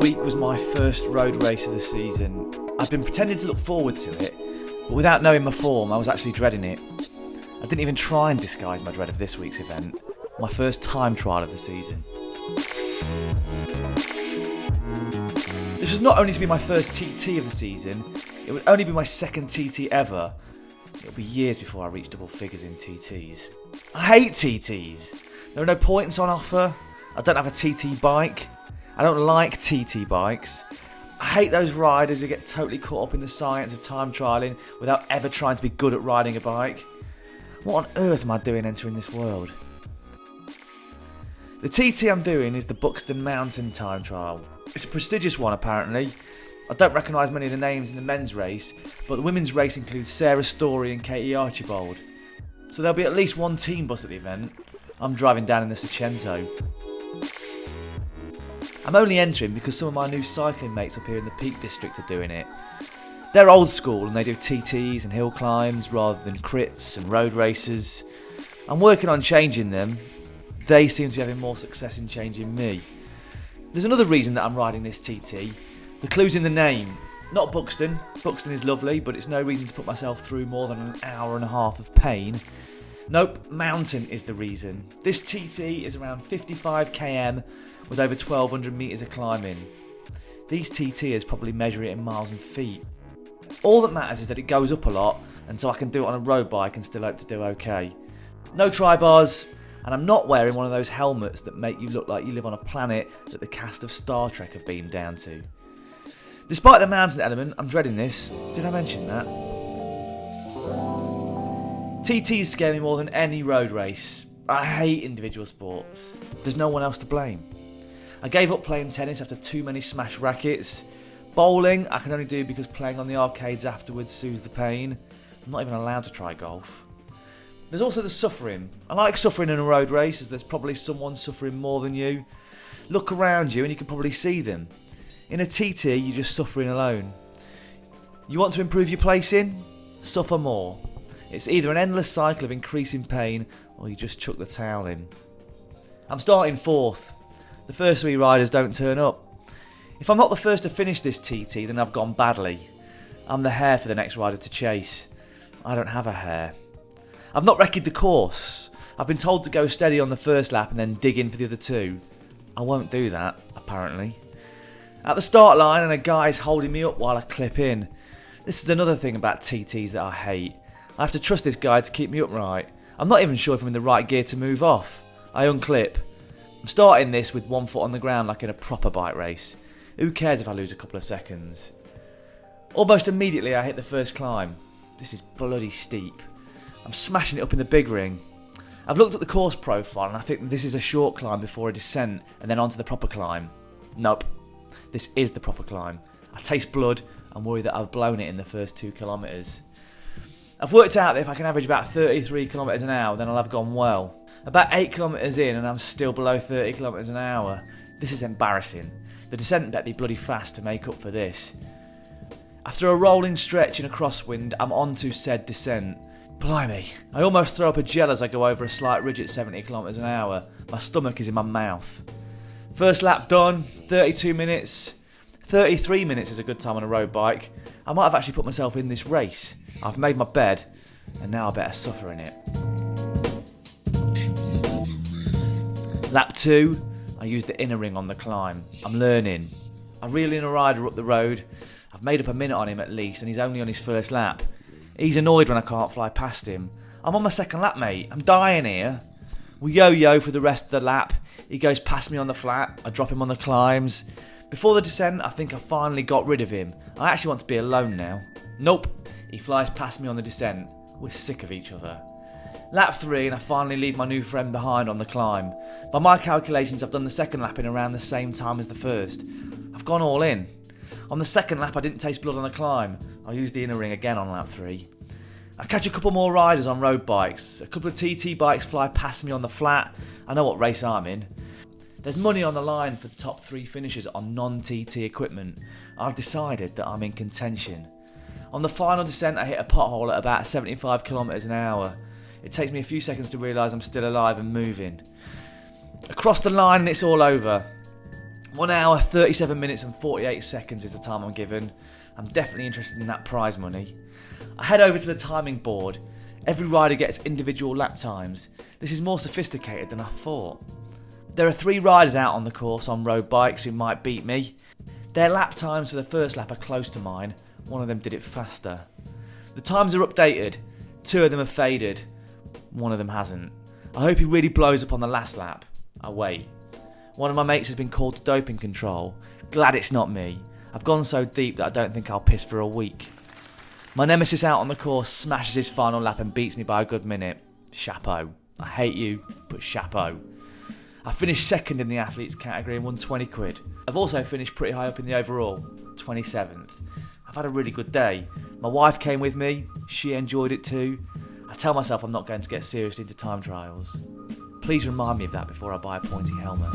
week was my first road race of the season. I've been pretending to look forward to it, but without knowing my form, I was actually dreading it. I didn't even try and disguise my dread of this week's event, my first time trial of the season. This was not only to be my first TT of the season, it would only be my second TT ever. It'll be years before I reach double figures in TTs. I hate TTs. There are no points on offer. I don't have a TT bike. I don't like TT bikes. I hate those riders who get totally caught up in the science of time trialling without ever trying to be good at riding a bike. What on earth am I doing entering this world? The TT I'm doing is the Buxton Mountain time trial. It's a prestigious one apparently. I don't recognise many of the names in the men's race, but the women's race includes Sarah Story and Katie Archibald. So there'll be at least one team bus at the event. I'm driving down in the Seicento. I'm only entering because some of my new cycling mates up here in the Peak District are doing it. They're old school and they do TTs and hill climbs rather than crits and road races. I'm working on changing them. They seem to be having more success in changing me. There's another reason that I'm riding this TT. The clue's in the name. Not Buxton. Buxton is lovely, but it's no reason to put myself through more than an hour and a half of pain. Nope, mountain is the reason. This TT is around 55 km with over 1200 metres of climbing. These TTers probably measure it in miles and feet. All that matters is that it goes up a lot, and so I can do it on a road bike and still hope to do okay. No tri-bars, and I'm not wearing one of those helmets that make you look like you live on a planet that the cast of Star Trek have beamed down to. Despite the mountain element, I'm dreading this. Did I mention that? TTs scare me more than any road race. I hate individual sports. There's no one else to blame. I gave up playing tennis after too many smashed rackets. Bowling I can only do because playing on the arcades afterwards soothes the pain. I'm not even allowed to try golf. There's also the suffering. I like suffering in a road race as there's probably someone suffering more than you. Look around you and you can probably see them. In a TT you're just suffering alone. You want to improve your placing? Suffer more. It's either an endless cycle of increasing pain or you just chuck the towel in. I'm starting fourth. The first three riders don't turn up. If I'm not the first to finish this TT, then I've gone badly. I'm the hare for the next rider to chase. I don't have a hare. I've not recce'd the course. I've been told to go steady on the first lap and then dig in for the other two. I won't do that, apparently. At the start line and a guy's holding me up while I clip in. This is another thing about TTs that I hate. I have to trust this guy to keep me upright. I'm not even sure if I'm in the right gear to move off. I unclip. I'm starting this with one foot on the ground like in a proper bike race. Who cares if I lose a couple of seconds? Almost immediately I hit the first climb. This is bloody steep. I'm smashing it up in the big ring. I've looked at the course profile and I think this is a short climb before a descent and then onto the proper climb. Nope. This is the proper climb. I taste blood and worry that I've blown it in the first 2 kilometres. I've worked out that if I can average about 33 km an hour, then I'll have gone well. About 8 kilometres in and I'm still below 30 km an hour. This is embarrassing. The descent better be bloody fast to make up for this. After a rolling stretch in a crosswind, I'm on to said descent. Blimey, I almost throw up a gel as I go over a slight ridge at 70 km an hour. My stomach is in my mouth. First lap done, 32 minutes. 33 minutes is a good time on a road bike. I might have actually put myself in this race. I've made my bed, and now I better suffer in it. Lap 2, I use the inner ring on the climb. I'm learning. I reel in a rider up the road. I've made up a minute on him at least, and he's only on his first lap. He's annoyed when I can't fly past him. I'm on my second lap, mate. I'm dying here. We yo-yo for the rest of the lap. He goes past me on the flat. I drop him on the climbs. Before the descent, I think I finally got rid of him. I actually want to be alone now. Nope. He flies past me on the descent. We're sick of each other. Lap 3 and I finally leave my new friend behind on the climb. By my calculations, I've done the second lap in around the same time as the first. I've gone all in. On the second lap, I didn't taste blood on the climb. I'll use the inner ring again on lap 3. I catch a couple more riders on road bikes. A couple of TT bikes fly past me on the flat. I know what race I'm in. There's money on the line for the top 3 finishers on non-TT equipment. I've decided that I'm in contention. On the final descent, I hit a pothole at about 75 km an hour. It takes me a few seconds to realise I'm still alive and moving. Across the line and it's all over. 1 hour, 37 minutes and 48 seconds is the time I'm given. I'm definitely interested in that prize money. I head over to the timing board. Every rider gets individual lap times. This is more sophisticated than I thought. There are 3 riders out on the course on road bikes who might beat me. Their lap times for the first lap are close to mine. One of them did it faster. The times are updated. 2 of them have faded. One of them hasn't. I hope he really blows up on the last lap. I wait. One of my mates has been called to doping control. Glad it's not me. I've gone so deep that I don't think I'll piss for a week. My nemesis out on the course smashes his final lap and beats me by a good minute. Chapeau. I hate you, but chapeau. I finished second in the athletes category and won 20 quid. I've also finished pretty high up in the overall, 27th. I've had a really good day. My wife came with me, she enjoyed it too. I tell myself I'm not going to get seriously into time trials. Please remind me of that before I buy a pointy helmet.